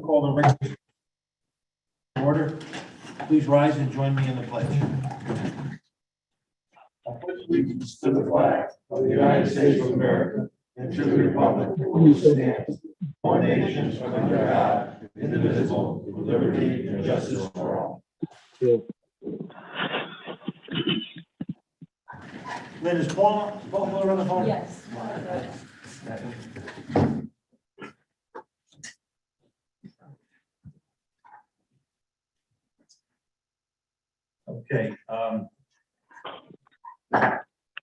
call the regular order. Please rise and join me in the pledge. I pledge allegiance to the flag of the United States of America and to the republic for which it stands, one nation under God, indivisible, with liberty and justice for all. Lynn, is Paul on the phone? Yes. Okay,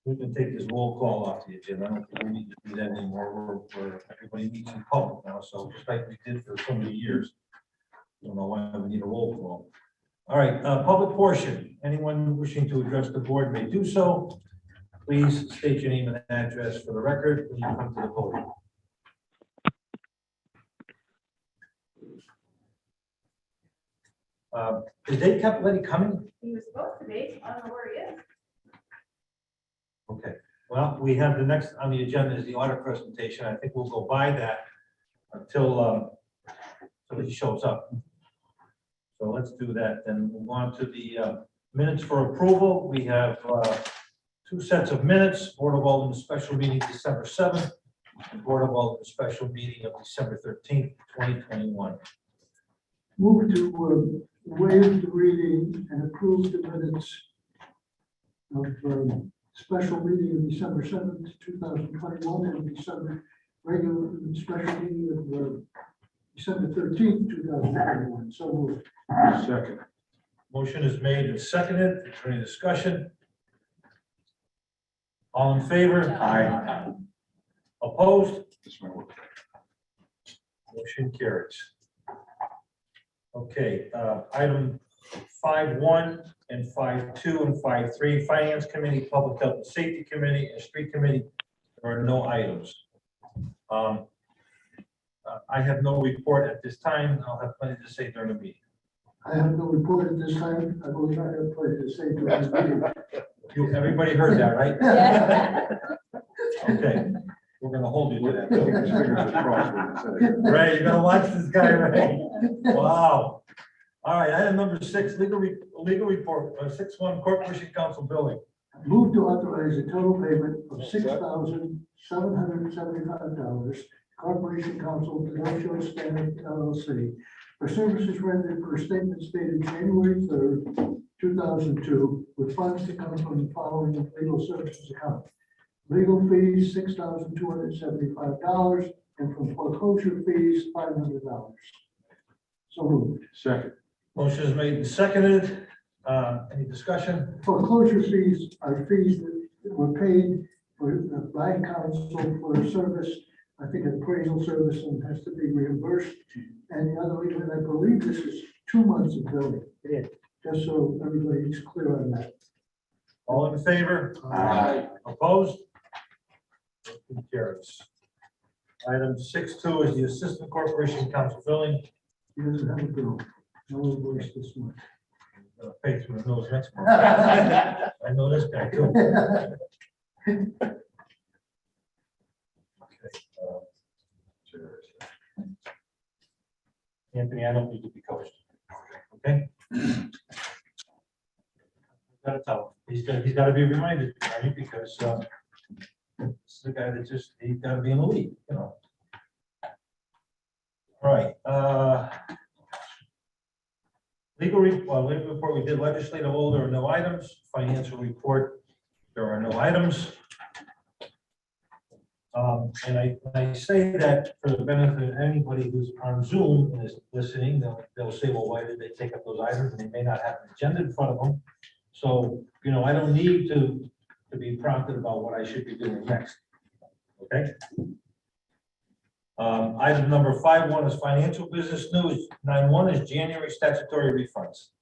we can take this roll call off the agenda. I don't think we need to do that anymore. Everybody meets in public now, so just like we did for so many years. I don't know why we need a roll call. All right, public portion. Anyone wishing to address the board may do so. Please state your name and address for the record when you come to the podium. Is Dave Capoletti coming? He was supposed to be. I don't know where he is. Okay, well, we have the next on the agenda is the audit presentation. I think we'll go by that until he shows up. So let's do that, then move on to the minutes for approval. We have two sets of minutes, Board of Alderman special meeting December 7th, and Board of Alderman special meeting of December 13th, 2021. Move to waive the reading and approve the minutes of special meeting of December 7th, 2021, and December regular special meeting of December 13th, 2021. So moved. Second. Motion is made and seconded. Is there any discussion? All in favor? Aye. Opposed? Motion carries. Okay, item 5.1 and 5.2 and 5.3, Finance Committee, Public Health and Safety Committee, and Street Committee. There are no items. I have no report at this time. I'll have plenty to say during the meeting. I have no report at this time. I believe I have plenty to say to this meeting. Everybody heard that, right? Yeah. Okay, we're gonna hold you to that. Ray, you're gonna watch this guy, Ray? Wow. All right, item number 6, legal report, 6.1 Corporation Council building. Move to authorize a total payment of $6,775. Corporation Council Financial Standard LLC for services rendered per statement dated January 3rd, 2002, with funds to come from the following legal services account. Legal fees, $6,275, and from foreclosure fees, $500. So moved. Second. Motion is made and seconded. Any discussion? Foreclosure fees are fees that were paid for by council for a service, I think appraisal service, and has to be reimbursed. And the other reason, I believe this is 2 months of billing. Yeah. Just so everybody's clear on that. All in favor? Aye. Opposed? Motion carries. Item 6.2 is the Assistant Corporation Council billing. He doesn't have a bill. No invoice this month. Pay through the nose next month. I know this guy too. Anthony, I don't need to be coached. Okay? Gotta tell him. He's gotta be reminded, right? Because this is a guy that he's gotta be in the league, you know. All right. Legal report, we did legislative, there are no items. Financial report, there are no items. And I say that for the benefit of anybody who's on Zoom and is listening. They'll say, well, why did they take up those items? And they may not have an agenda in front of them. So, you know, I don't need to be prompted about what I should be doing next. Okay. Item number 5.1 is financial business news. 9.1 is January statutory refunds.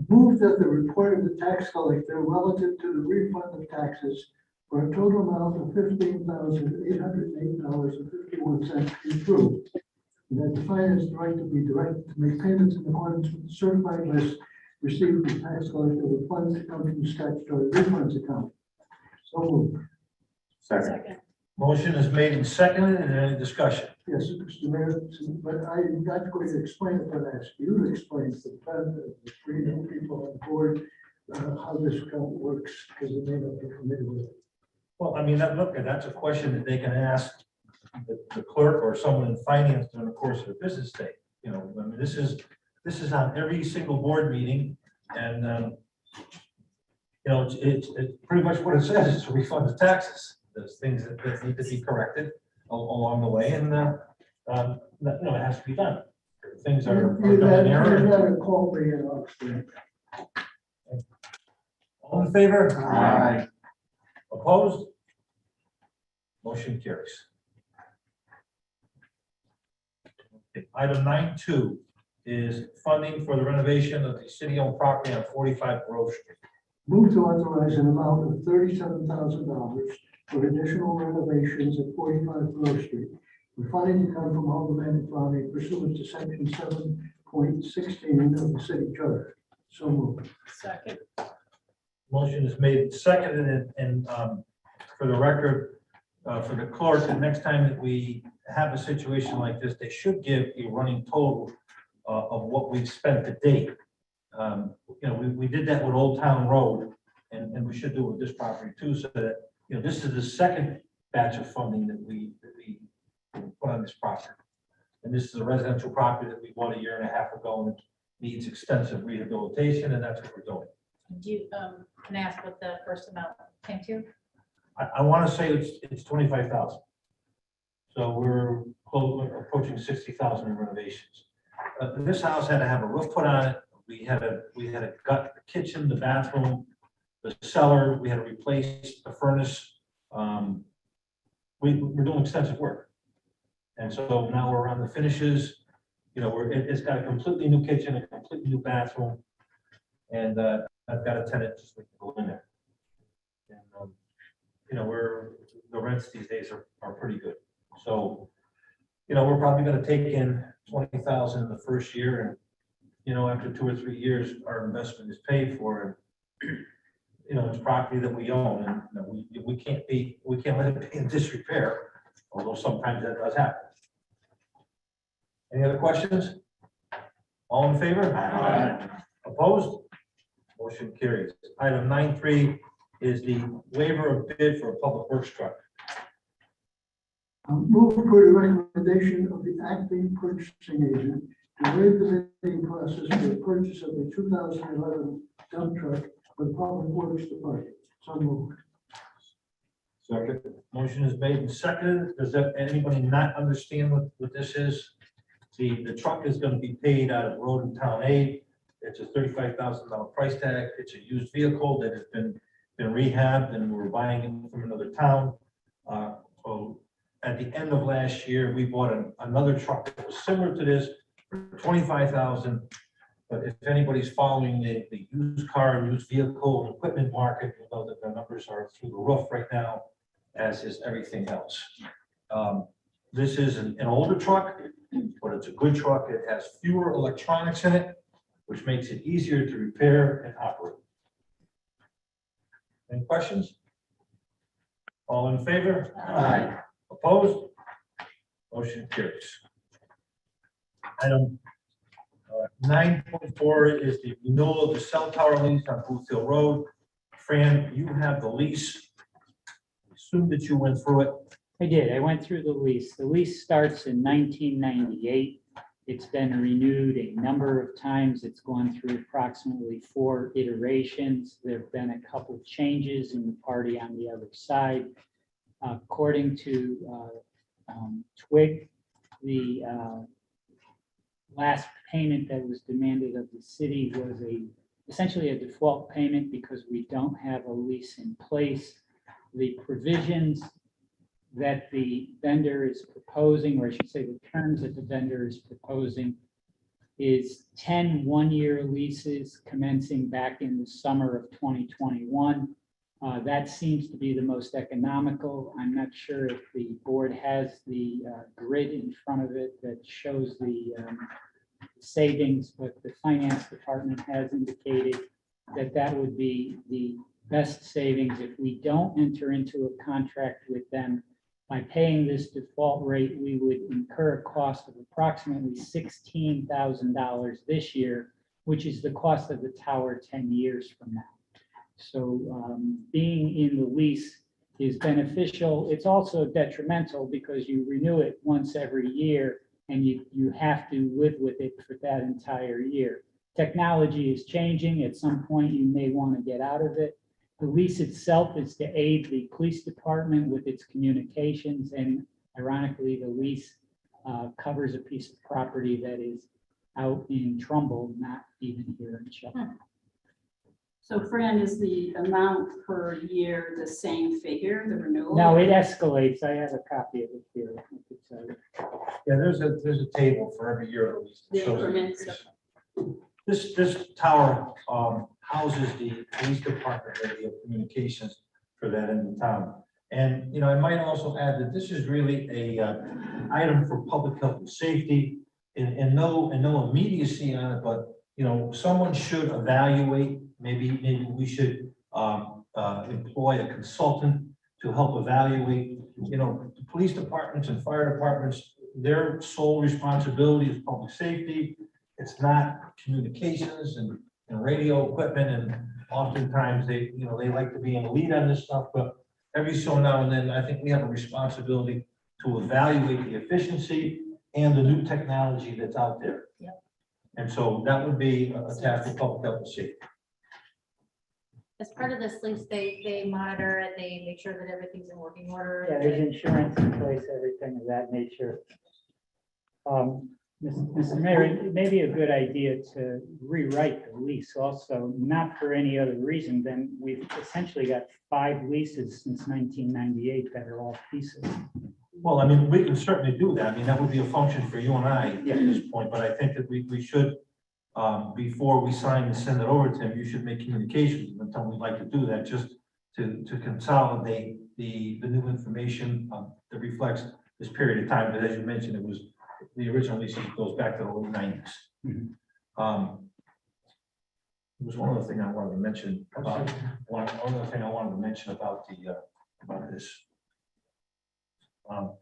Move that the report of the tax collector relative to the refund of taxes for a total amount of $15,808.51 be approved. And that the finance director be directed to make payments in accordance with the certified list received from tax collector with funds to come from the statutory refunds account. So moved. Second. Motion is made and seconded. And any discussion? Yes, Mr. Mayor, but I'm not going to explain it, but ask you to explain to the three new people on board how this account works, because they may not be familiar with it. Well, I mean, look, that's a question that they can ask the clerk or someone in finance during the course of the business day. You know, I mean, this is on every single board meeting, and you know, it's pretty much what it says, is to refund the taxes. There's things that need to be corrected along the way, and you know, it has to be done. Things are You've done in error. got to call me and I'll explain. All in favor? Aye. Opposed? Motion carries. Okay, item 9.2 is funding for the renovation of the city-owned property on 45 Grove Street. Move to authorize an amount of $37,000 for additional renovations at 45 Grove Street. The funding to come from Alderman Fawley pursuant to section 7.16 of the city charter. So moved. Second. Motion is made and seconded, and for the record, for the clerk, the next time that we have a situation like this, they should give a running total of what we've spent to date. You know, we did that with Old Town Road, and we should do it with this property too, so that, you know, this is the second batch of funding that we put on this property. And this is a residential property that we bought a year and a half ago, and it needs extensive rehabilitation, and that's what we're doing. Do you, can I ask what the first amount came to? I want to say it's 25,000. So we're approaching 60,000 in renovations. This house had to have a roof put on it. We had to gut the kitchen, the bathroom, the cellar. We had to replace the furnace. We're doing extensive work. And so now we're on the finishes. You know, it's got a completely new kitchen, a completely new bathroom. And I've got a tenant just to go in there. And, you know, the rents these days are pretty good. So, you know, we're probably going to take in 20,000 in the first year, and you know, after 2 or 3 years, our investment is paid for. And you know, it's property that we own, and you know, we can't let it be in disrepair, although sometimes that does happen. Any other questions? All in favor? Aye. Opposed? Motion carries. Item 9.3 is the waiver of bid for a public works truck. Move for the recommendation of the acting purchasing agent to waive the bidding process for the purchase of a 2011 dump truck for the Public Works Department. So moved. Second. Motion is made and seconded. Does anybody not understand what this is? The truck is going to be paid out of road and town aid. It's a $35,000 price tag. It's a used vehicle that has been rehabbed, and we're buying it from another town. So at the end of last year, we bought another truck that was similar to this for $25,000. But if anybody's following the used car and used vehicle and equipment market, you'll know that the numbers are through the roof right now, as is everything else. This is an older truck, but it's a good truck. It has fewer electronics in it, which makes it easier to repair and operate. Any questions? All in favor? Aye. Opposed? Motion carries. Item 9.4 is the renewal of the cell tower lease on Booth Hill Road. Fran, you have the lease. Assume that you went through it. I did. I went through the lease. The lease starts in 1998. It's been renewed a number of times. It's gone through approximately 4 iterations. There have been a couple of changes in the party on the other side. According to Twig, the last payment that was demanded of the city was essentially a default payment because we don't have a lease in place. The provisions that the vendor is proposing, or I should say the terms that the vendor is proposing, is 10 one-year leases commencing back in the summer of 2021. That seems to be the most economical. I'm not sure if the board has the grid in front of it that shows the savings, but the finance department has indicated that that would be the best savings if we don't enter into a contract with them By paying this default rate, we would incur a cost of approximately $16,000 this year, which is the cost of the tower 10 years from now. So being in the lease is beneficial. It's also detrimental because you renew it once every year and you have to live with it for that entire year. Technology is changing. At some point, you may want to get out of it. The lease itself is to aid the police department with its communications, and ironically, the lease covers a piece of property that is out in Trumbull, not even here in Shelton. So Fran, is the amount per year the same figure, the renewal? No, it escalates. I have a copy of it here. I could tell you. Yeah, there's a table for every year at least. that The shows the increments. increase. This tower houses the police department radio communications for that in the town. And, you know, I might also add that this is really a item for public health and safety and no immediacy on it, but, you know, someone should evaluate, maybe we should employ a consultant to help evaluate, you know, the police departments and fire departments, their sole responsibility is public safety. It's not communications and radio equipment, and oftentimes they like to be in the lead on this stuff, but every so now and then, I think we have a responsibility to evaluate the efficiency and the new technology that's out there. Yep. And so that would be a task for public health and safety. As part of this lease, they monitor it, they make sure that everything's in working order. Yeah, there's insurance in place, everything of that nature. Mr. Mayor, it may be a good idea to rewrite the lease also, not for any other reason than we've essentially got 5 leases since 1998 that are all pieces. Well, I mean, we can certainly do that. I mean, that would be a function for you and I at this point, but I think that we should, before we sign and send it over to him, you should make communications and tell him we'd like to do that, just to consolidate the new information that reflects this period of time. But as you mentioned, it was, the original lease goes back to the late 90s. There was one other thing I wanted to mention about, one other thing I wanted to mention about about this. Oh,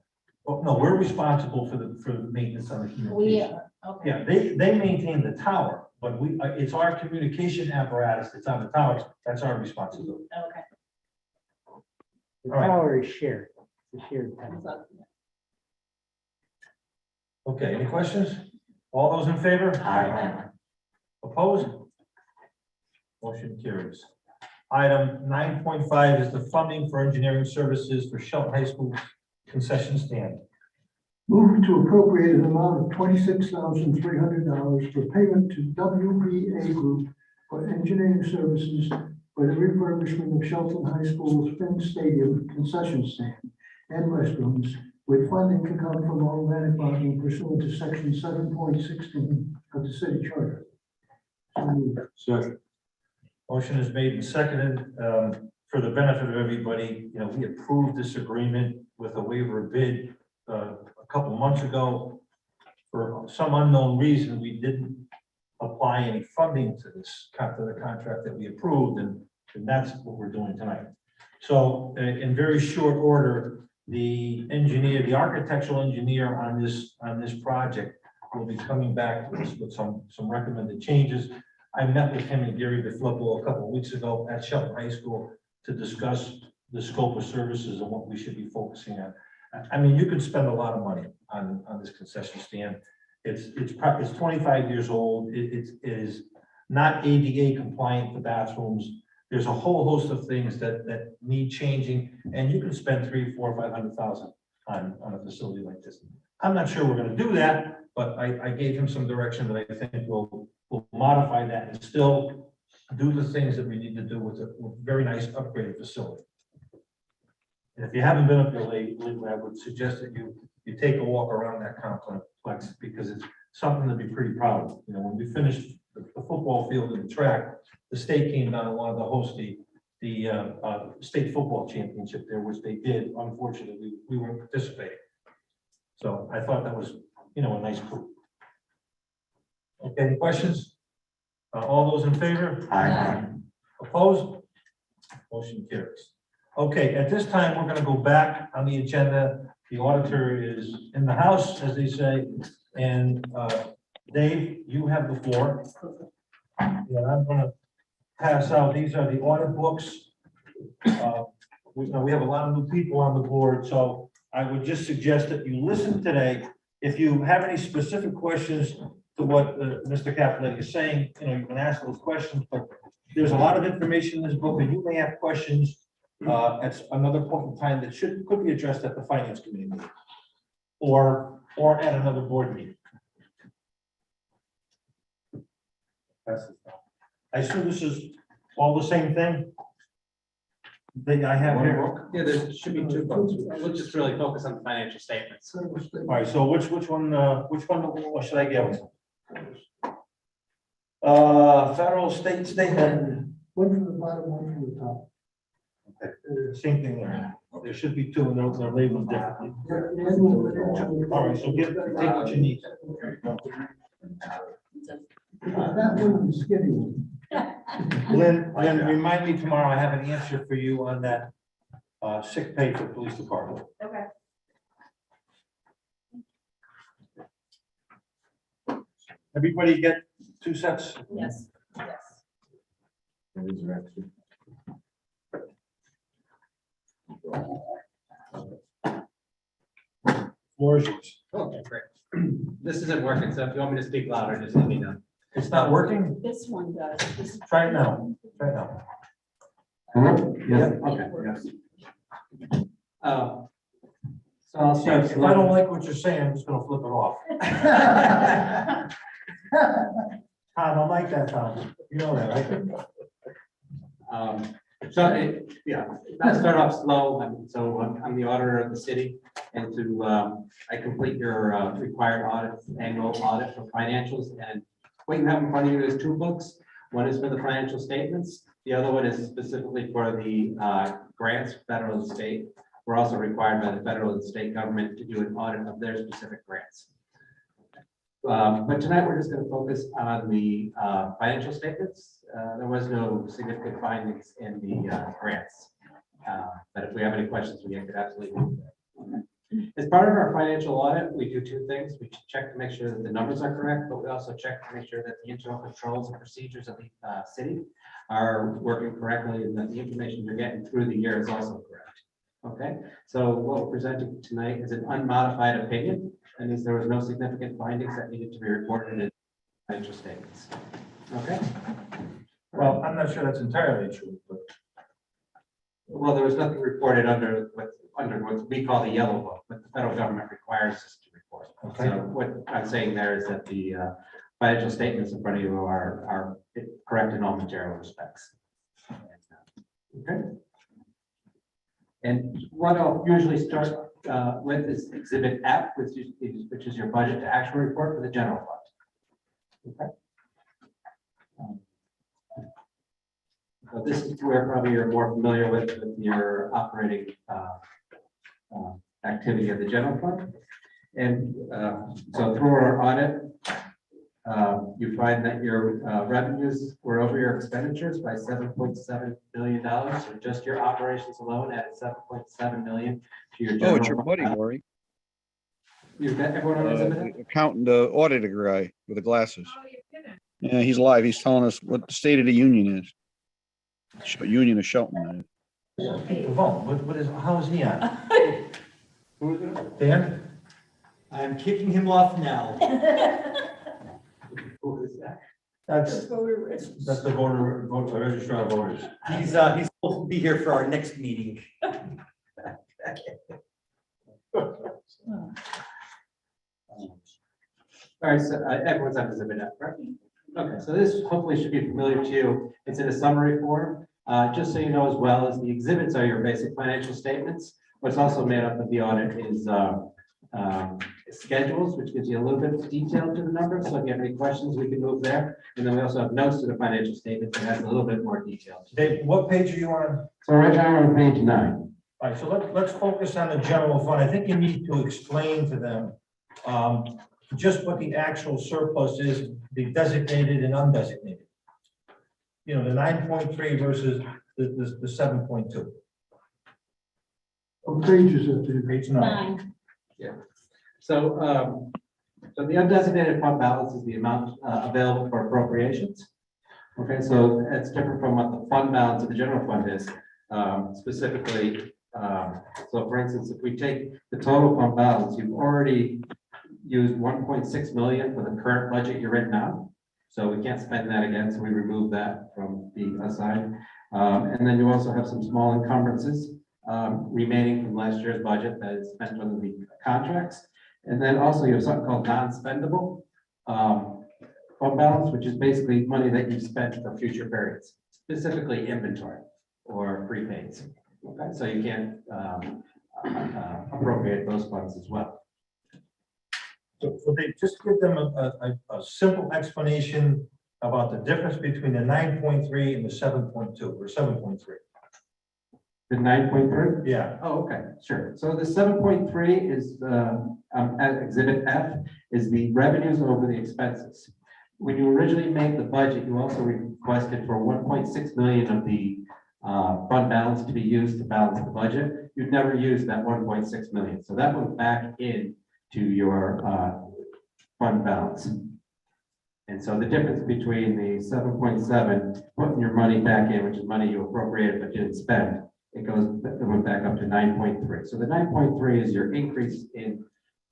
no, we're responsible for the maintenance on the communication. Okay. Yeah, they maintain the tower, but it's our communication apparatus that's on the towers. That's our responsibility. Okay. The All right. tower is shared, it's a shared tower. Okay, any questions? All those in favor? Aye. Opposed? Motion carries. Item 9.5 is the funding for engineering services for Shelton High School concession stand. Move to appropriate an amount of $26,300 for payment to WBA Group for engineering services for the refurbishment of Shelton High School's Finn Stadium concession stand and restrooms, with funding to come from automatic bonding pursuant to section 7.16 of the city charter. So moved. Second. Motion is made and seconded. For the benefit of everybody, you know, we approved this agreement with a waiver of bid a couple months ago. For some unknown reason, we didn't apply any funding to this, to the contract that we approved, and that's what we're doing tonight. So in very short order, the engineer, the architectural engineer on this project will be coming back to us with some recommended changes. I met with him and Gary DeFlippo a couple of weeks ago at Shelton High School to discuss the scope of services and what we should be focusing on. I mean, you could spend a lot of money on this concession stand. It's 25 years old. It is not ADA compliant, the bathrooms. There's a whole host of things that need changing, and you can spend $300,000, $400,000, $500,000 on a facility like this. I'm not sure we're going to do that, but I gave him some direction that I think will modify that and still do the things that we need to do with a very nice upgraded facility. And if you haven't been up there lately, I would suggest that you take a walk around that complex, because it's something to be pretty proud of. You know, when we finished the football field and the track, the state came down and wanted to host the state football championship there, which they did. Unfortunately, we weren't participating. So I thought that was, you know, a nice coup. Okay, any questions? All those in favor? Aye. Opposed? Motion carries. Okay, at this time, we're gonna go back on the agenda. The auditor is in the house, as they say, and Dave, you have the floor. And I'm gonna pass out, these are the audit books. We have a lot of new people on the board, so I would just suggest that you listen today. If you have any specific questions to what Mr. Caponetti is saying, you can ask those questions, but there's a lot of information in this book, and you may have questions at another point in time that could be addressed at the finance committee meeting or at another board meeting. I assume this is all the same thing that I have here. Yeah, there should be two books. We'll just really focus on the financial statements. All right, so which one should I get? Federal state statement. One from the bottom, one from the top. Same thing there. There should be two, and they're labeled differently. All right, so take what you need. That one is skinny one. Lynn, remind me tomorrow, I have an answer for you on that sick pay for police department. Okay. Everybody get 2 sets? Yes, yes. Floor is yours. Okay, great. This isn't working, so if you want me to speak louder, just let me know. It's not working? This one does. This- Try it now. Try it now. Yes, okay, yes. So I'll start. If I don't like what you're saying, I'm just gonna flip it off. Tom, I like that, Tom. You know that, right? I'll start off slow. I'm the auditor of the city, and I complete your required annual audit for financials. And what you have in front of you is 2 books. One is for the financial statements. The other one is specifically for the grants, federal and state. We're also required by the federal and state government to do an audit of their specific grants. But tonight, we're just going to focus on the financial statements. There was no significant findings in the grants. But if we have any questions, we could absolutely move there. As part of our financial audit, we do 2 things. We check to make sure that the numbers are correct, but we also check to make sure that the internal controls and procedures of the city are working correctly and that the information you're getting through the year is also correct. Okay, so what we're presenting tonight is an unmodified opinion, and there was no significant findings that needed to be reported in financial statements. Okay. Well, I'm not sure that's entirely true, but. Well, there was nothing reported under what we call the yellow book, but the federal government requires us to report. Okay. So what I'm saying there is that the financial statements in front of you are correct in all material respects. Okay. And what I'll usually start with is Exhibit F, which is your budget to actual report for the general fund. Okay. So this is where probably you're more familiar with your operating activity of the general fund. And so through our audit, you find that your revenues were over your expenditures by $7.7 billion. So just your operations alone added $7.7 million to your general. Oh, it's your buddy, Lori. You've got everyone on exhibit? The accountant, the auditor guy with the glasses. Yeah, he's live. He's telling us what the state of the union is. Union of Shelton. How is he on? Dan? I'm kicking him off now. Who is that? That's the voter registrar of voters. He's supposed to be here for our next meeting. All right, so everyone's on exhibit F, right? Okay, so this hopefully should be familiar to you. It's in a summary form. Just so you know as well as the exhibits are your basic financial statements. What's also made up of the audit is schedules, which gives you a little bit of detail to the numbers. So if you have any questions, we can move there. And then we also have notes to the financial statements that has a little bit more detail. Dave, what page are you on? So right now we're on page 9. All right, so let's focus on the general fund. I think you need to explain to them just what the actual surplus is, the designated and undesignated. You know, the 9.3 versus the 7.2. What page is it? Page 9. 9. So, so the undesignated fund balance is the amount available for appropriations. Okay, so it's different from what the fund balance of the general fund is. Specifically, so for instance, if we take the total fund balance, you've already used 1.6 million for the current budget you're in now. So we can't spend that again, so we remove that from being assigned. And then you also have some small encumbrances remaining from last year's budget that is spent on the contracts. And then also you have something called non-spendable fund balance, which is basically money that you've spent for future periods, specifically inventory or prepaids. Okay, so you can't appropriate those funds as well. So they just give them a simple explanation about the difference between the 9.3 and the 7.2 or 7.3. The 9.3? Yeah. Oh, okay, sure. So the 7.3 is at Exhibit F is the revenues over the expenses. When you originally made the budget, you also requested for 1.6 million of the fund balance to be used to balance the budget. You've never used that 1.6 million, so that went back in to your fund balance. And so the difference between the 7.7, putting your money back in, which is money you appropriated but didn't spend, it went back up to 9.3. So the 9.3 is your increase in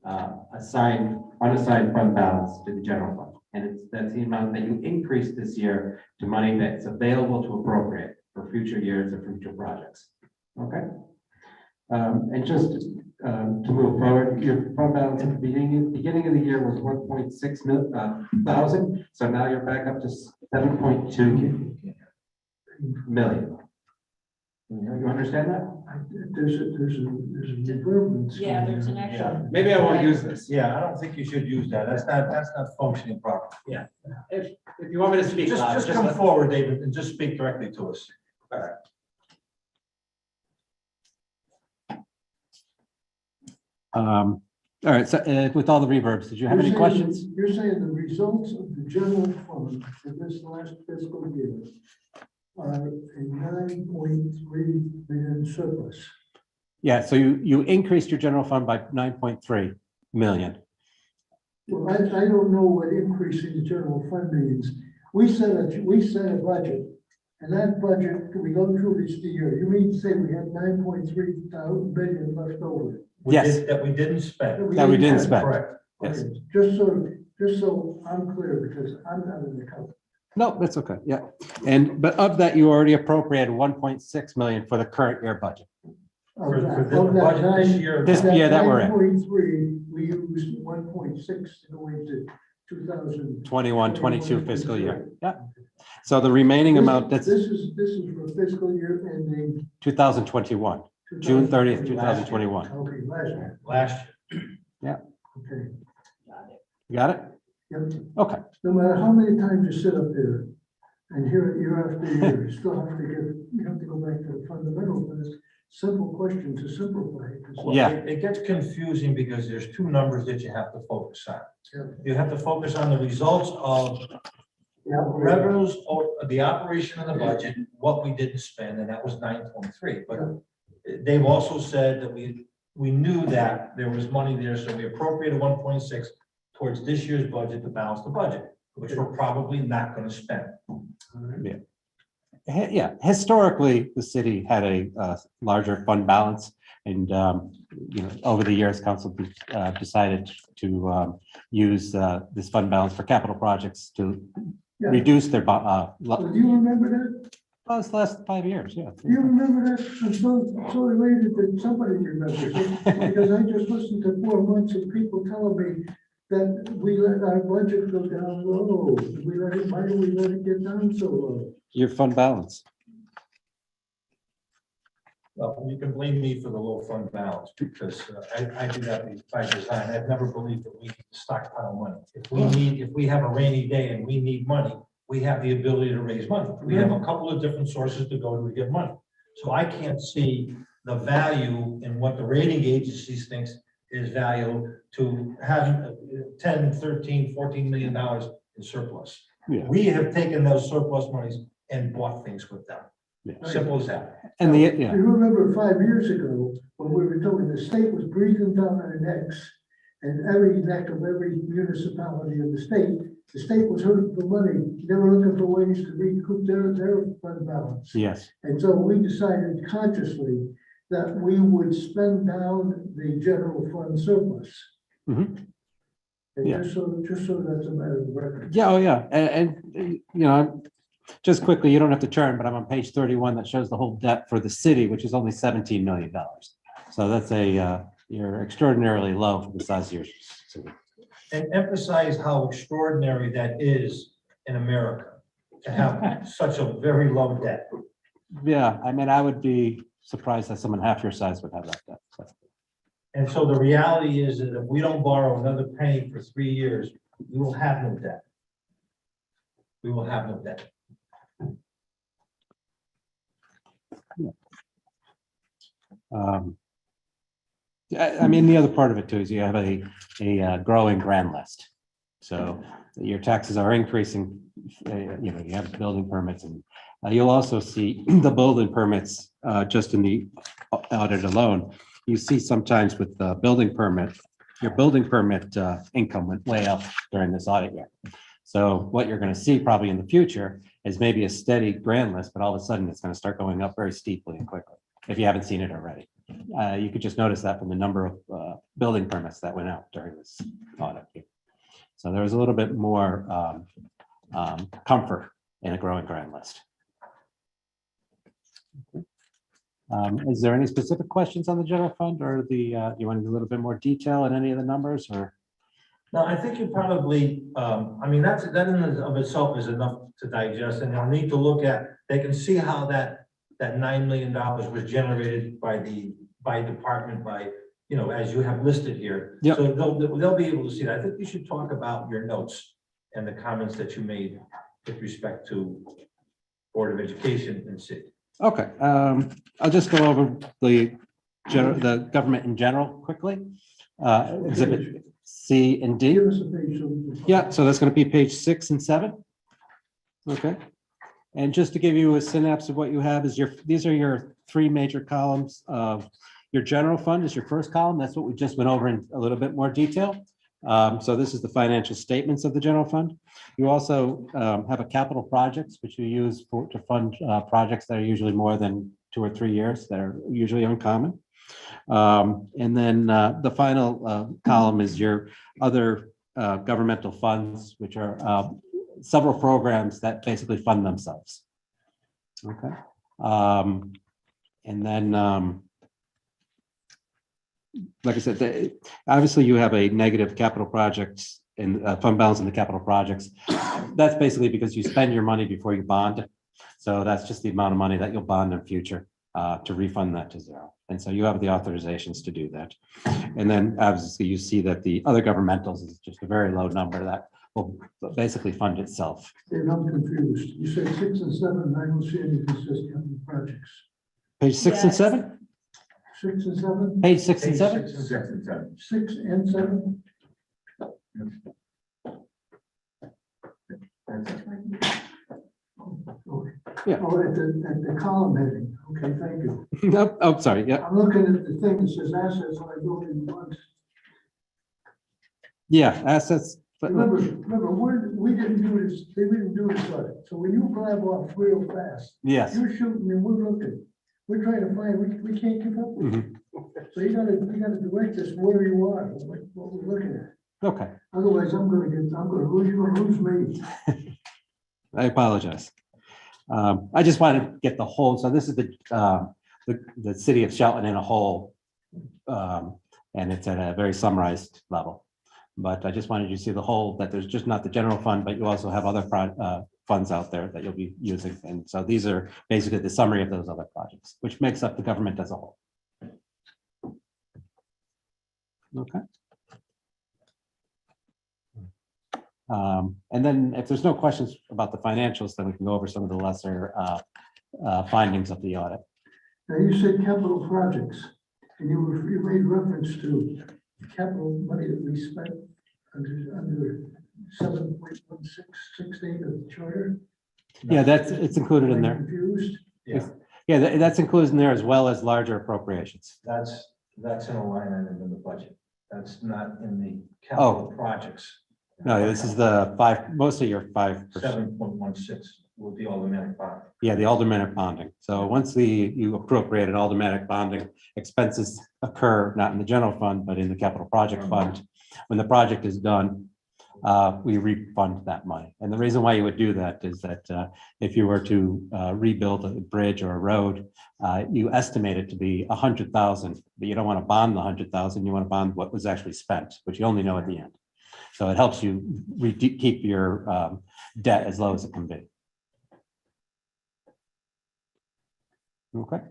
unassigned fund balance to the general fund. And that's the amount that you increased this year to money that's available to appropriate for future years or future projects. Okay? And just to move forward, your fund balance at the beginning of the year was 1.6 thousand. So now you're back up to 7.2 million. You understand that? There's a reverberance. Yeah, there's an Yeah. extra. Maybe I won't use this. Yeah, I don't think you should use that. That's not functioning properly. Yeah. If you want me to speak loud, Just come forward, David, and just speak directly to us. All right. All right, so with all the reverbs, did you have any questions? You're saying the results of the general fund for this last fiscal year are a 9.3 million surplus. Yeah, so you increased your general fund by 9.3 million. Well, I don't know what increasing the general fund means. We set a budget, and that budget, we go through this year. You mean to say we have 9.3 billion left over? Yes. That we didn't spend. That we didn't spend. Correct. Yes. Okay, just so I'm clear, because I'm not in the company. No, that's okay. Yeah. But of that, you already appropriated 1.6 million for the current year budget. For the budget this year. This year that we're in. 9.3, we used 1.6 to go into 2021, 21-22 fiscal year. Yeah. So the remaining amount, This that's is for fiscal year ending. 2021, June 30th, 2021. Okay, last year. Last year. Okay. You got it? Yep. Okay. No matter how many times you sit up there and hear it year after year, you still have to you have to go back to the fundamental, but it's simple question to simplify. Well, Yeah. It gets confusing because there's two numbers that you have to focus on. Yeah. You have to focus on the results of revenues or the operation of the budget, what we didn't spend, and that was 9.3. But they've also said that we knew that there was money there, so we appropriated 1.6 towards this year's budget to balance the budget, which we're probably not going to spend. Yeah, historically, the city had a larger fund balance, and over the years, council decided to use this fund balance for capital projects to reduce their. Do you remember that? Well, it's the last 5 years, yeah. Do you remember that? I'm so elated that somebody remembers it, because I just listened to 4 months of people telling me that we let our budget go down low. Why do we let it get down so low? Your fund balance. Well, you can blame me for the low fund balance because I do that by design. I've never believed that we need to stockpile money. If we have a rainy day and we need money, we have the ability to raise money. We have a couple of different sources to go to get money. So I can't see the value in what the rating agencies thinks is value to having 10, 13, 14 million dollars in surplus. Yeah. We have taken those surplus monies and bought things with them. Simple as that. And the, If you remember 5 years ago, when we were told the state was breathing down our necks, and every neck of every municipality in the state was hurting for money. They were looking for ways to recoup their fund balance. yes, And so we decided consciously that we would spend down the general fund surplus. Mhm. And Yeah. just so that's a matter of record. yeah, oh, yeah, you know, just quickly, you don't have to turn, but I'm on page 31 that shows the whole debt for the city, which is only $17 million. So that's you're extraordinarily low for the size of your city. And emphasize how extraordinary that is in America, to have such a very low debt. Yeah, I mean, I would be surprised that someone half your size would have that debt. So, And so the reality is that if we don't borrow another penny for 3 years, we will have no debt. We will have no debt. I mean, the other part of it too is you have a growing grand list. So your taxes are increasing, you know, you have building permits, and you'll also see the building permits just in the audit alone. You see sometimes with the building permit, your building permit income went way up during this audit year. So what you're going to see probably in the future is maybe a steady grand list, but all of a sudden it's going to start going up very steeply and quickly, if you haven't seen it already. You could just notice that from the number of building permits that went out during this audit. So there was a little bit more comfort in a growing grand list. Is there any specific questions on the general fund, or you want a little bit more detail in any of the numbers, or? No, I think you probably, I mean, that in and of itself is enough to digest, and they'll need to look at, they can see how that $9 million was generated by department, you know, as you have listed here. Yep. So they'll be able to see that. I think you should talk about your notes and the comments that you made with respect to Board of Education and city. Okay, I'll just go over the government in general quickly. Exhibit C and D. Give us a page. Yeah, so that's going to be page 6 and 7. Okay. And just to give you a synapse of what you have is these are your 3 major columns of your general fund is your first column. That's what we just went over in a little bit more detail. So this is the financial statements of the general fund. You also have a capital projects, which you use to fund projects that are usually more than 2 or 3 years, that are usually uncommon. And then the final column is your other governmental funds, which are several programs that basically fund themselves. Okay. And then, like I said, obviously you have a negative capital projects and fund balance in the capital projects. That's basically because you spend your money before you bond. So that's just the amount of money that you'll bond in future to refund that to zero. And so you have the authorizations to do that. And then obviously you see that the other governmentals is just a very low number that will basically fund itself. And I'm confused. You said 6 and 7, and I don't see any consistent projects. Page 6 and 7? 6 and 7? Page 6 and Page 7? 6 and 7. 6 and 7? Okay. Yeah. Oh, at the column heading. Okay, thank you. Nope. Oh, sorry. Yeah. I'm looking at the thing that says assets, liability, and funds. Yeah. Assets. Remember, we didn't do this, they didn't do this audit. So when you grab off real fast, Yes. you're shooting and we're looking. We're trying to find, we can't keep up with it. So you gotta direct us where you are, what we're looking at. Okay. Otherwise, I'm gonna lose you or lose me. I apologize. I just wanted to get the whole. So this is the city of Shelton in a whole, and it's at a very summarized level. But I just wanted you to see the whole, that there's just not the general fund, but you also have other funds out there that you'll be using. And so these are basically the summary of those other projects, which makes up the government as a whole. Okay. And then if there's no questions about the financials, then we can go over some of the lesser findings of the audit. Now, you said capital projects, and you made reference to capital money that we spent under 7.1668 of the charter. Yeah, it's included in Am I there. confused? Yeah, Yeah, that's included in there as well as larger appropriations. that's in a line item in the budget. That's not in the capital projects. No, this is the five, mostly your 5%. 7.16 will be automatic bond. Yeah, the aldermanic bonding. So once you appropriate an aldermanic bonding, expenses occur not in the general fund, but in the capital project fund. When the project is done, we refund that money. And the reason why you would do that is that if you were to rebuild a bridge or a road, you estimate it to be 100,000, but you don't want to bond the 100,000. You want to bond what was actually spent, which you only know at the end. So it helps you keep your debt as low as it can be. Okay.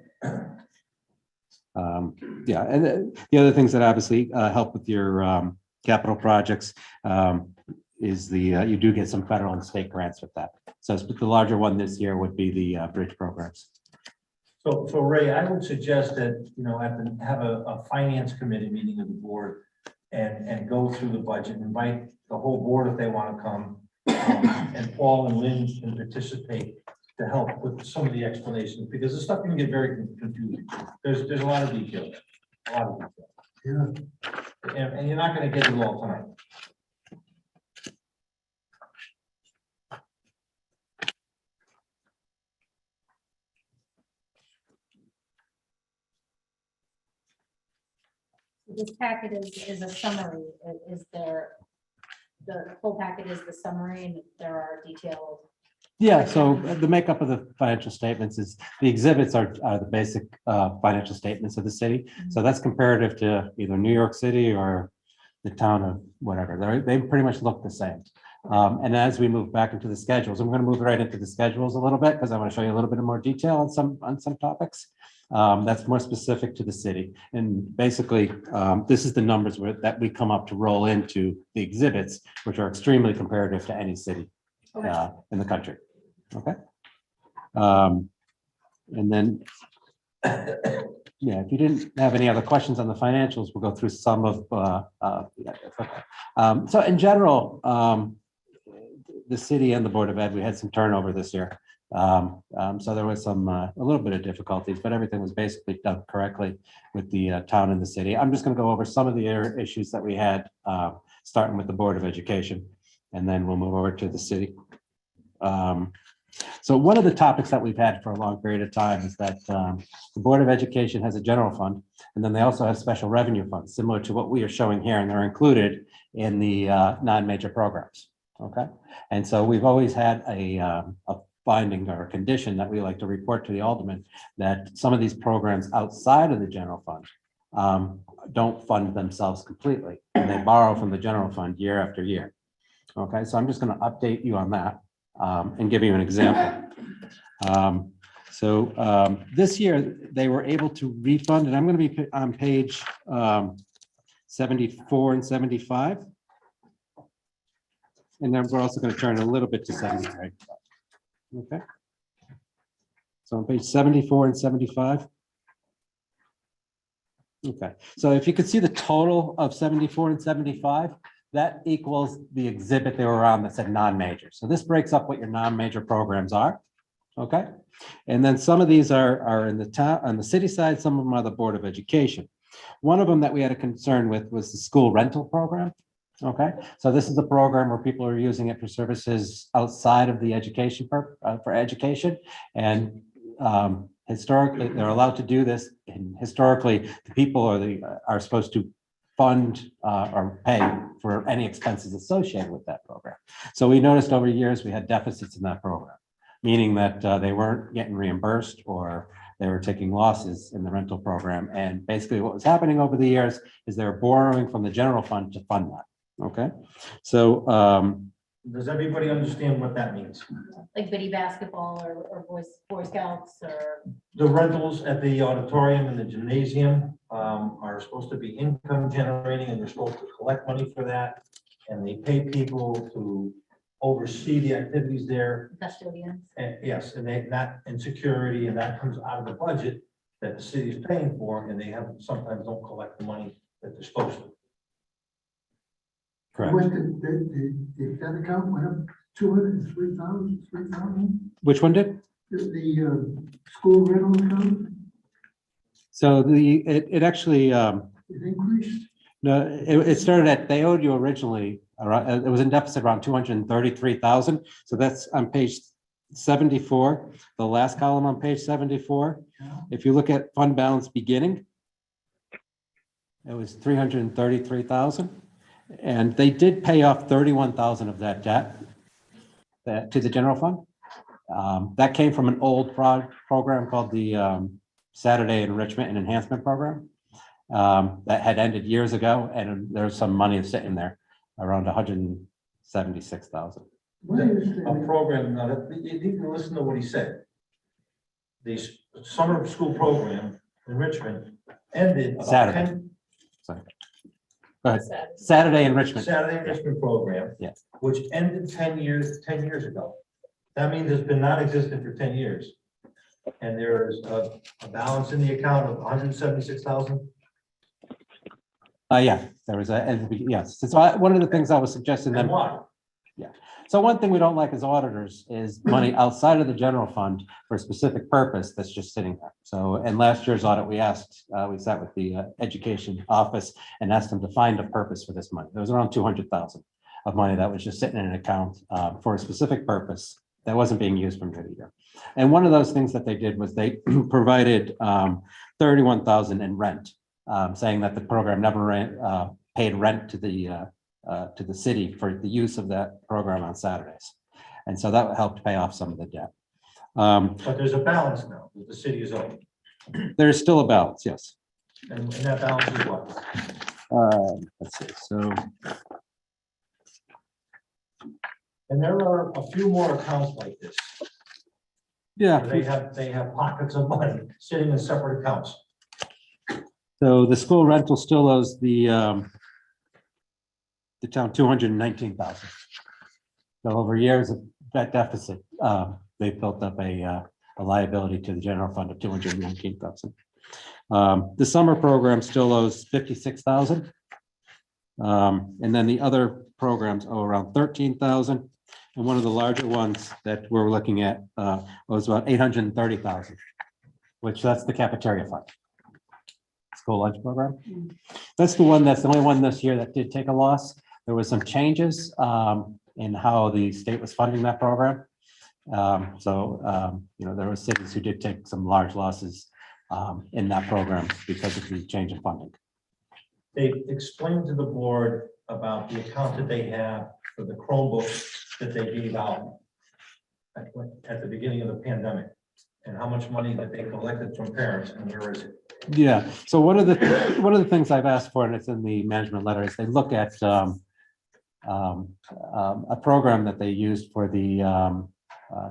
Yeah, and the other things that obviously help with your capital projects is you do get some federal and state grants with that. So the larger one this year would be the bridge programs. So Ray, I would suggest that, have a finance committee meeting of the board and go through the budget, invite the whole board if they want to come. And Paul and Lynn can participate to help with some of the explanations, because the stuff can get very confusing. There's a lot of detail, Yeah. and you're not going to get it all tonight. This packet is a summary. Is there, the whole packet is the summary, and there are detailed. Yeah, so the makeup of the financial statements is, the exhibits are the basic financial statements of the city. So that's comparative to either New York City or the town of whatever. They pretty much look the same. And as we move back into the schedules, I'm going to move right into the schedules a little bit because I want to show you a little bit more detail on some topics. That's more specific to the city. And basically, this is the numbers that we come up to roll into the exhibits, which are extremely comparative to any city in the country. Okay. And then, yeah, if you didn't have any other questions on the financials, we'll go through some of, so in general, the city and the Board of Ed, we had some turnover this year. So there was a little bit of difficulties, but everything was basically done correctly with the town and the city. I'm just going to go over some of the issues that we had, starting with the Board of Education, and then we'll move over to the city. So one of the topics that we've had for a long period of time is that the Board of Education has a general fund, and then they also have special revenue funds, similar to what we are showing here, and they're included in the non-major programs. Okay, and so we've always had a finding or a condition that we like to report to the alderman that some of these programs outside of the general fund don't fund themselves completely, and they borrow from the general fund year after year. Okay, so I'm just going to update you on that. And give you an example. This year they were able to refund, and I'm going to be on page 74 and 75. And then we're also going to turn a little bit to 75. Okay. So on page 74 and 75. Okay, so if you could see the total of 74 and 75, that equals the exhibit they were on that said non-major. So this breaks up what your non-major programs are. Okay. And then some of these are in the town, on the city side, some of them are the Board of Education. One of them that we had a concern with was the school rental program. Okay. So this is a program where people are using it for services outside of the education for education. And historically, they're allowed to do this. And historically, the people are supposed to fund or pay for any expenses associated with that program. So we noticed over years we had deficits in that program, meaning that they weren't getting reimbursed or they were taking losses in the rental program. And basically what was happening over the years is they were borrowing from the general fund to fund that. Okay. So does everybody understand what that means? Like Biddy basketball or Boy Scouts or. The rentals at the auditorium and the gymnasium are supposed to be income generating, and they're supposed to collect money for that. And they pay people to oversee the activities there. Custodians. And yes, and that and security, and that comes out of the budget that the city is paying for, and they sometimes don't collect the money that they're supposed to. correct. The debt account went up 203,000, 3,000. Which one did? the school rental account, So it actually, it increased? no, it started at, they owed you originally, around, it was in deficit around 233,000. So that's on page 74, the last column on page 74. If you look at fund balance beginning, it was 333,000. And they did pay off 31,000 of that debt to the general fund. That came from an old program called the Saturday Enrichment and Enhancement Program that had ended years ago, and there's some money sitting there, around 176,000. Why is A that? program, now, you need to listen to what he said. The summer school program enrichment ended. about Saturday. 10 Sorry. Go ahead. Saturday enrichment. Saturday enrichment program. Yes. Which ended 10 years ago. That means it's been non-existent for 10 years. And there is a balance in the account of 176,000. Yeah, there was yes. So one of the things I was suggesting And them. why? So one thing we don't like as auditors is money outside of the general fund for a specific purpose that's just sitting there. So in last year's audit, we sat with the education office and asked them to find a purpose for this money. There was around 200,000 of money that was just sitting in an account for a specific purpose that wasn't being used from year to year. And one of those things that they did was they provided 31,000 in rent, saying that the program never paid rent to the city for the use of that program on Saturdays. And so that helped pay off some of the debt. But there's a balance now that the city is owing. There's still a balance, yes. And that balance is what? Let's see, so, And there are a few more accounts like this. yeah, They have pockets of money sitting in separate accounts. so the school rental still owes the town 219,000. So over years of that deficit, they built up a liability to the general fund of 219,000. The summer program still owes 56,000. And then the other programs owe around 13,000. And one of the larger ones that we're looking at was about 830,000, which that's the cafeteria fund. School lunch program. That's the only one this year that did take a loss. There was some changes in how the state was funding that program. There were cities who did take some large losses in that program because of the change in funding. They explained to the board about the account that they have for the Chromebooks that they gave out at the beginning of the pandemic, and how much money that they collected from parents, and where is it? Yeah, so one of the things I've asked for, and it's in the management letter, is they look at a program that they used for the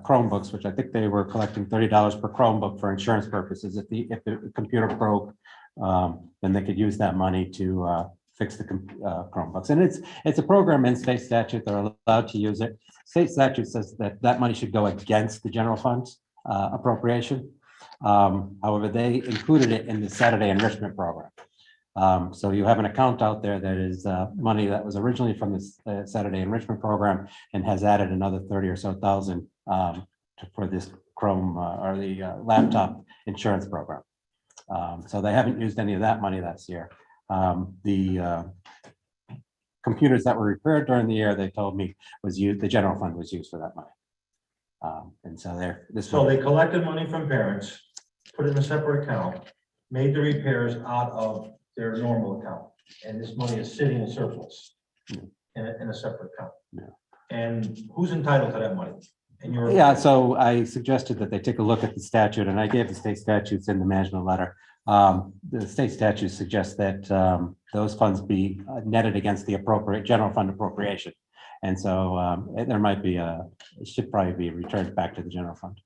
Chromebooks, which I think they were collecting $30 per Chromebook for insurance purposes. If the computer broke, then they could use that money to fix the Chromebooks. And it's a program in state statute. They're allowed to use it. State statute says that money should go against the general funds appropriation. However, they included it in the Saturday enrichment program. So you have an account out there that is money that was originally from the Saturday enrichment program and has added another 30 or so thousand for this Chrome or the laptop insurance program. So they haven't used any of that money this year. The computers that were repaired during the year, they told me was used, the general fund was used for that money. And so they collected money from parents, put it in a separate account, made the repairs out of their normal account, and this money is sitting in surplus in a separate account. Yeah. And who's entitled to that money? Yeah, so I suggested that they take a look at the statute, and I gave the state statutes in the management letter. The state statute suggests that those funds be netted against the appropriate general fund appropriation. And so there might be it should probably be returned back to the general fund.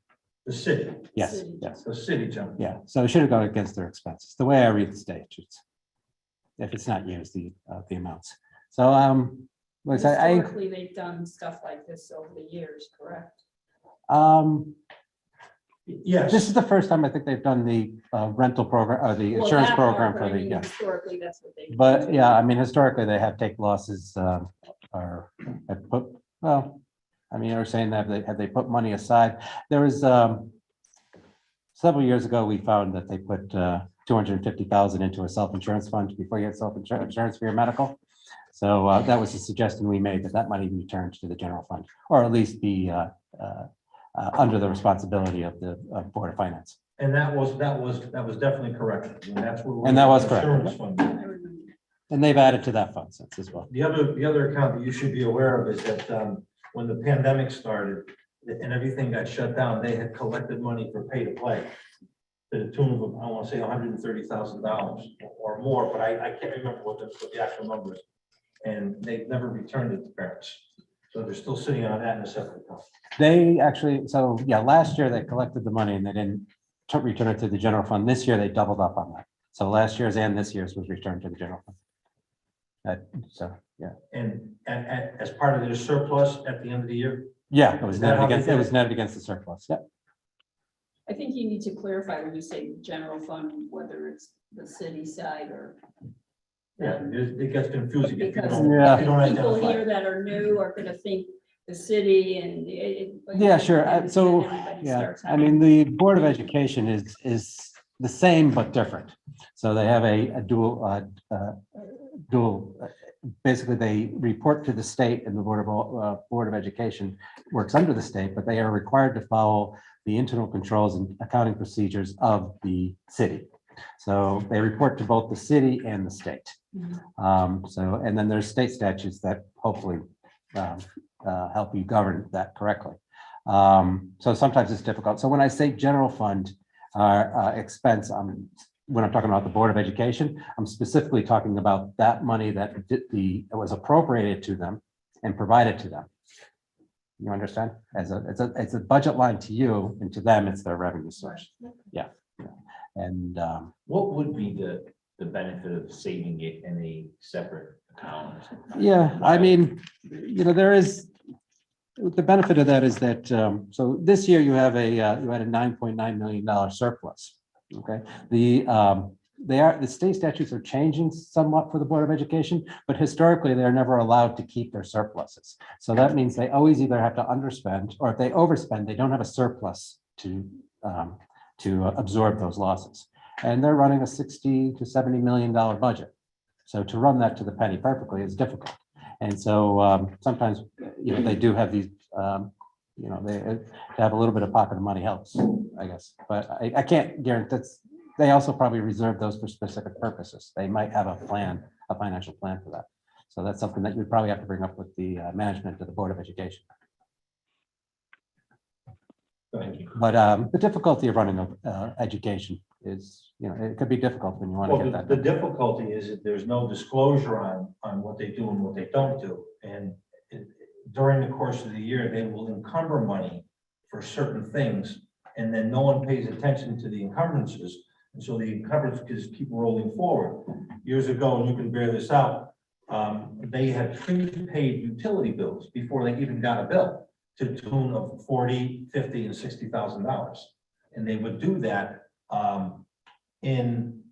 The city. Yes, City. yes. The city, John. Yeah, so it should have gone against their expenses, the way I read the statutes. If it's not used, the amounts. So, like I Historically, they've done stuff like this over the years, correct? Yes. This is the first time I think they've done the rental program or the Well, insurance that part, program but for I the, mean, yeah. historically, that's what they. But yeah, I mean, historically, they have taken losses or have put, well, I mean, they're saying that have they put money aside. There was several years ago, we found that they put 250,000 into a self-insurance fund before you had self-insurance for your medical. So that was a suggestion we made, that might even be returned to the general fund, or at least be under the responsibility of the Board of Finance. And that was definitely correct. And that's where. And that was correct. Insurance fund. I remember. And they've added to that fund since as well. The other account that you should be aware of is that when the pandemic started and everything got shut down, they had collected money for pay to play to the tune of, I want to say $130,000 or more, but I can't remember what the actual number is. And they've never returned it to parents. So they're still sitting on that in a separate account. They actually, so yeah, last year they collected the money and they didn't return it to the general fund. This year they doubled up on that. So last year's and this year's was returned to the general fund. So, yeah. And as part of their surplus at the end of the year? Yeah, it was Is that how netted they against, did it? the surplus. Yeah. I think you need to clarify when you say general fund, whether it's the city side or. Yeah, it gets confusing. if you Because don't- Yeah. if you don't people identify. here that are new are gonna think the city and it. Yeah, sure. and So, then everybody yeah, starts I mean, the Board of Education is the same but different. So they have a dual, basically they report to the state, and the Board of Education works under the state, but they are required to follow the internal controls and accounting procedures of the city. So they report to both the city and the state. So, and then there's state statutes that hopefully help you govern that correctly. So sometimes it's difficult. So when I say general fund expense, when I'm talking about the Board of Education, I'm specifically talking about that money that was appropriated to them and provided to them. You understand? It's a budget line to you, and to them, it's their revenue source. Yeah. And What would be the benefit of saving it in a separate account? yeah, I mean, there is, the benefit of that is that, so this year you have you had a $9.9 million surplus. Okay, the state statutes are changing somewhat for the Board of Education, but historically they're never allowed to keep their surpluses. So that means they always either have to underspend, or if they overspend, they don't have a surplus to absorb those losses. And they're running a $60 to $70 million budget. So to run that to the penny perfectly is difficult. And so sometimes, they do have these, they to have a little bit of pocket of money helps, I guess. But I can't guarantee that. They also probably reserve those for specific purposes. They might have a financial plan for that. So that's something that you'd probably have to bring up with the management of the Board of Education. Thank you. But the difficulty of running education is, it could be difficult when you want to Well, get that the done. difficulty is that there's no disclosure on what they do and what they don't do. And during the course of the year, they will encumber money for certain things, and then no one pays attention to the encumbrances. And so the encumbrances keep rolling forward. Years ago, and you can bear this out, they had prepaid utility bills before they even got a bill, to the tune of $40,000, $50,000, and $60,000. And they would do that in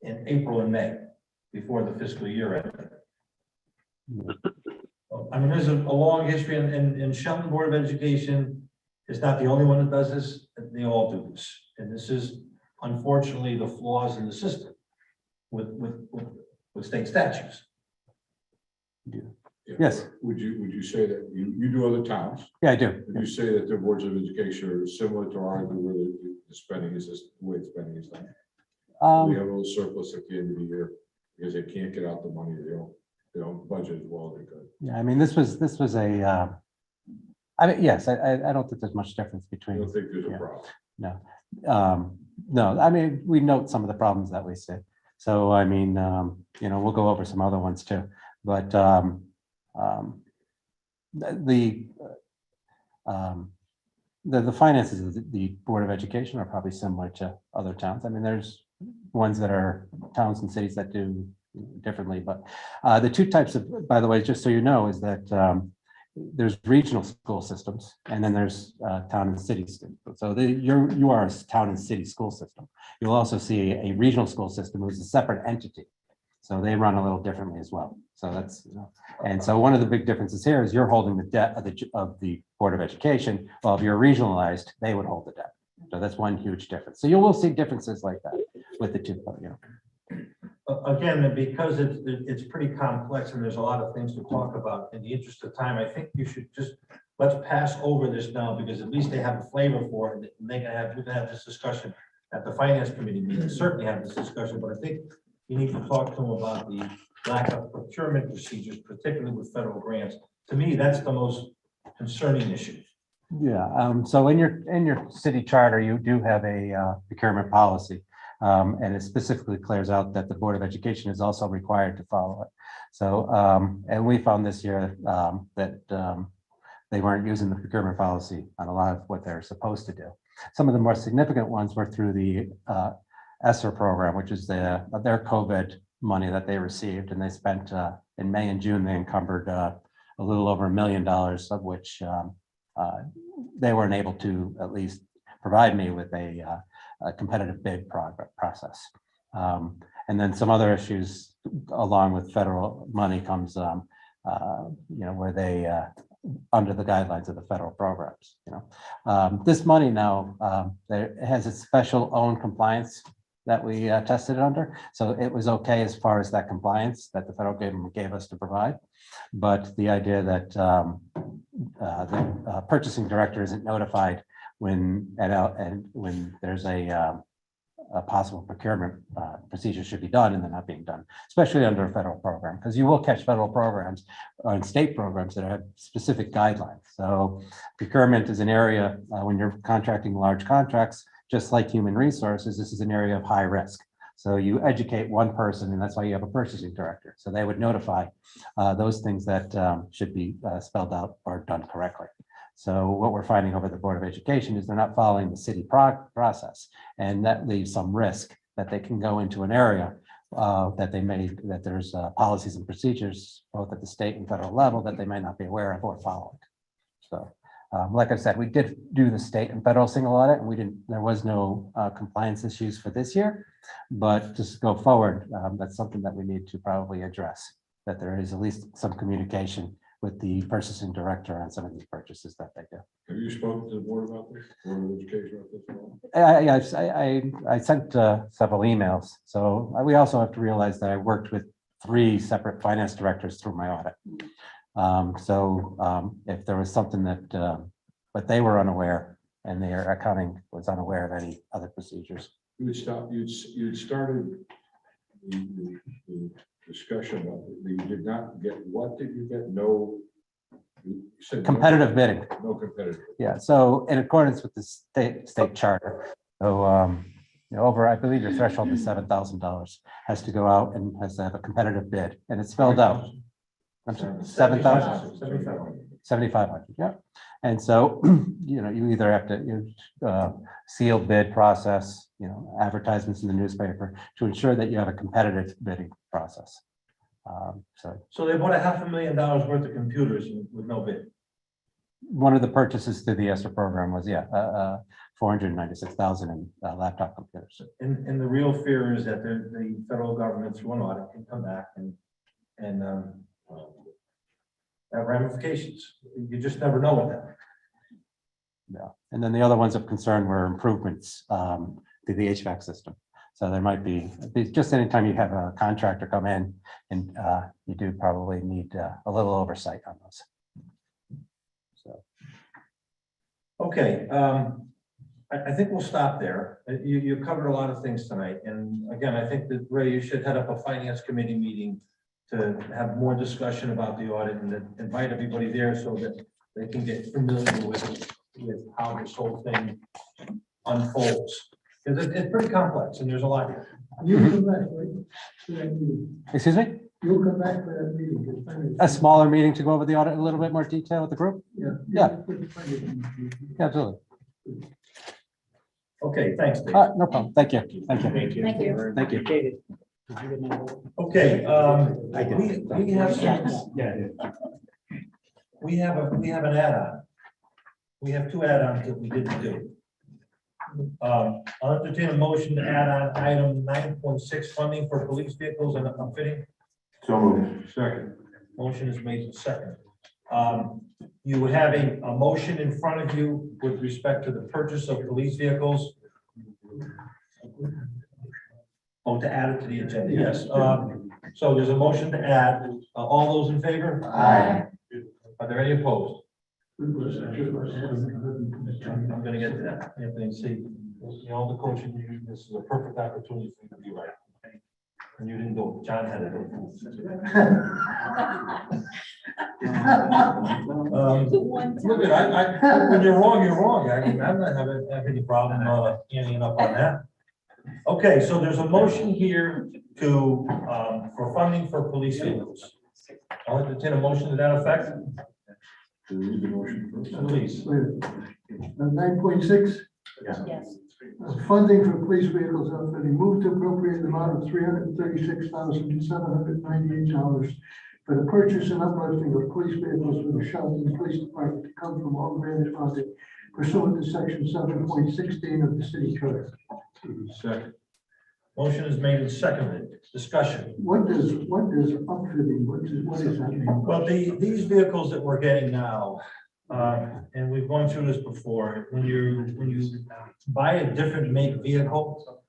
April and May, before the fiscal year ended. I mean, there's a long history, and Shelton Board of Education is not the only one that does this. They all do this. And this is unfortunately the flaws in the system with state statutes. Yes. Would you say that you do other towns? Yeah, I do. Would you say that their boards of education are similar to ours, where the spending is just the way the spending is done? We have a little surplus at the end of the year because they can't get out the money. They don't budget as well as they could. Yeah, I mean, this was a, yes, I don't think there's much difference I between. don't think there's a Yeah. problem. No, I mean, we note some of the problems that we see. So, I mean, we'll go over some other ones too, but the finances of the Board of Education are probably similar to other towns. I mean, there's ones that are towns and cities that do differently, but the two types of, by the way, just so you know, is that there's regional school systems, and then there's town and city. So you are a town and city school system. You'll also see a regional school system, which is a separate entity. So they run a little differently as well. So that's, and so one of the big differences here is you're holding the debt of the Board of Education. Well, if you're regionalized, they would hold the debt. So that's one huge difference. So you will see differences like that with the two, Again, because it's pretty complex and there's a lot of things to talk about. In the interest of time, I think you should just, let's pass over this now, because at least they have a flavor for it. And we can have this discussion at the finance committee meeting, certainly have this discussion, but I think you need to talk to them about the lack of procurement procedures, particularly with federal grants. To me, that's the most concerning issue. Yeah, so in your city charter, you do have a procurement policy. And it specifically clears out that the Board of Education is also required to follow it. So, and we found this year that they weren't using the procurement policy on a lot of what they're supposed to do. Some of the more significant ones were through the ESSER program, which is their COVID money that they received, and they spent in May and June, they encumbered a little over $1 million, of which they weren't able to at least provide me with a competitive bid process. And then some other issues along with federal money comes, where they, under the guidelines of the federal programs, this money now, there has a special own compliance that we tested it under. So it was okay as far as that compliance that the federal government gave us to provide. But the idea that the purchasing director isn't notified when when there's a possible procurement procedure should be done and they're not being done, especially under a federal program, because you will catch federal programs and state programs that have specific guidelines. So procurement is an area when you're contracting large contracts, just like human resources, this is an area of high risk. So you educate one person, and that's why you have a purchasing director. So they would notify those things that should be spelled out or done correctly. So what we're finding over the Board of Education is they're not following the city process, and that leaves some risk that they can go into an area that there's policies and procedures both at the state and federal level that they might not be aware of or following. So, like I said, we did do the state and federal single audit, and there was no compliance issues for this year, but just go forward, that's something that we need to probably address, that there is at least some communication with the purchasing director on some of these purchases that they do. Have you spoken to the board about this, Board of Education about this at all? I sent several emails. So we also have to realize that I worked with 3 separate finance directors through my audit. If there was something that, but they were unaware and their accounting was unaware of any other procedures. You'd started the discussion of it. You did not get, what did you get? No. You said Competitive bidding. No competitive. Yeah, so in accordance with the state charter, so over, I believe your threshold is $7,000, has to go out and has to have a competitive bid, and it's spelled out. I'm sorry, 7,000? 7,500, yeah. And so, you either have to seal bid process, advertisements in the newspaper to ensure that you have a competitive bidding process. So they bought $500,000 worth of computers with no bid. One of the purchases through the ESSER program was, $496,000 in laptop computers. And the real fear is that the federal government through an audit can come back and have ramifications. You just never know with that. Yeah, and then the other ones of concern were improvements to the HVAC system. So there might be, just anytime you have a contractor come in, and you do probably need a little oversight on those. So. Okay, I think we'll stop there. You covered a lot of things tonight. And again, I think that, Ray, you should head up a finance committee meeting to have more discussion about the audit and then invite everybody there so that they can get familiar with how this whole thing unfolds. Because it's pretty complex and there's a lot here. You'll come back, right, to that meeting. Excuse me? You'll come back for that meeting. to finance. A smaller meeting to go over the audit in a little bit more detail with the group? Yeah. Yeah. with the finance committee. Yeah, absolutely. Okay, thanks, Dave. No problem. Thank you. Thank you. Thank you. Thank you. Okay, we have some, we have an add-on. We have 2 add-ons that we didn't do. I'll entertain a motion to add on item 9.6, funding for police vehicles and upfitting. So moved. Second. Motion is made to second. You have a motion in front of you with respect to the purchase of police vehicles. Oh, to add it to the agenda, yes. So there's a motion to add. All those in favor? Aye. Are there any opposed? I'm gonna get to that, Anthony, see, you know, the coaching, this is a perfect opportunity for you to be right. And you didn't go, John had it. Look, when you're wrong, you're wrong. I mean, I'm not having any problem, ending up on that. Okay, so there's a motion here to, for funding for police vehicles. I'll entertain a motion to that effect. Read the motion first. Please. 9.6, Yes. funding for police vehicles outfitting, move to appropriate the amount of $336,798 for the purchase and uplifting of police vehicles for the Shelton Police Department to come from all grants funded pursuant to section 7.16 of the city code. Second. Motion is made and seconded. Discussion. What does upfitting, what does that mean? Well, these vehicles that we're getting now, and we've gone through this before, when you buy a different make vehicle,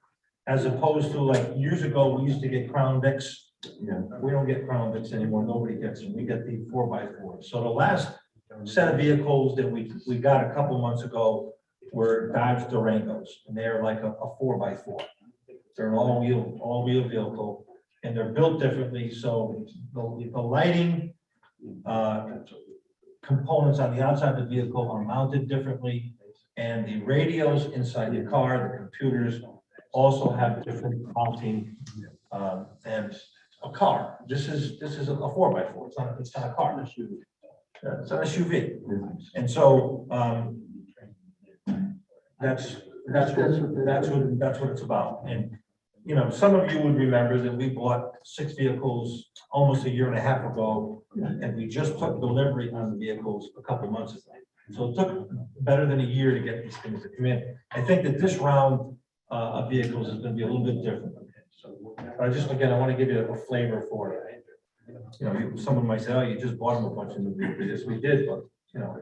as opposed to like years ago, we used to get Crown Vics. Yeah. We don't get Crown Vics anymore. Nobody gets them. We get the 4x4. So the last set of vehicles that we got a couple months ago were Dodge Durangos, and they're like a 4x4. They're an all-wheel vehicle, and they're built differently, so the lighting components on the outside of the vehicle are mounted differently, and the radios inside the car, the computers also have different mounting and a car. This is a 4x4. It's not a car. It's an SUV, and so that's what it's about. And you know, some of you would remember that we bought 6 vehicles almost a year and a half ago, and we just took delivery on the vehicles a couple months ago. So it took better than a year to get these things to come in. I think that this round of vehicles is going to be a little bit different. But I want to give you a flavor for it. You know, someone might say, "Oh, you just bought them a bunch of new vehicles." Yes, we did, but you know,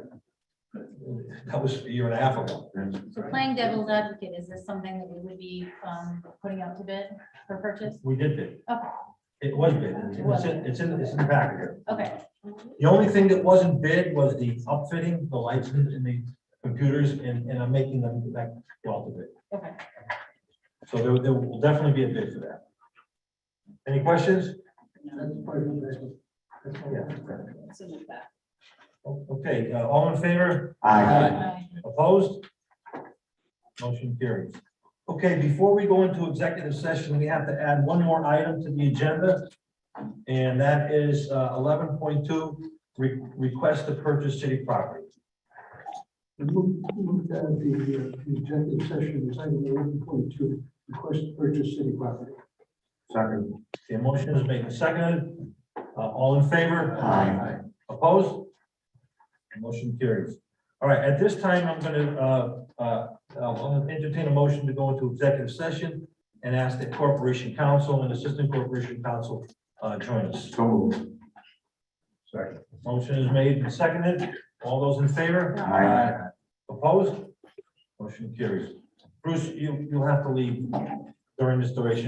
that was a year and a half ago. So playing devil's advocate, is this something that we would be putting out to bid for purchase? We did bid. Okay, It was bid. It's in the packet here. okay, The only thing that wasn't bid was the upfitting, the lights in the computers, and I'm making them that well to bid. okay. So there will definitely be a bid for that. Any questions? That's part of the. It's in the back. Okay, all in favor? Aye. Opposed? Motion carries. Okay, before we go into executive session, we have to add one more item to the agenda. And that is 11.2, request to purchase city property. Move that the executive session is item 11.2, request to purchase city property. Second. The motion is made and seconded. All in favor? Aye. Opposed? Motion carries. All right, at this time, I'm going to I'll entertain a motion to go into executive session and ask that corporation counsel and assistant corporation counsel join us. So moved. Second. Motion is made and seconded. All those in favor? Aye. Opposed? Motion carries. Bruce, you'll have to leave during this duration.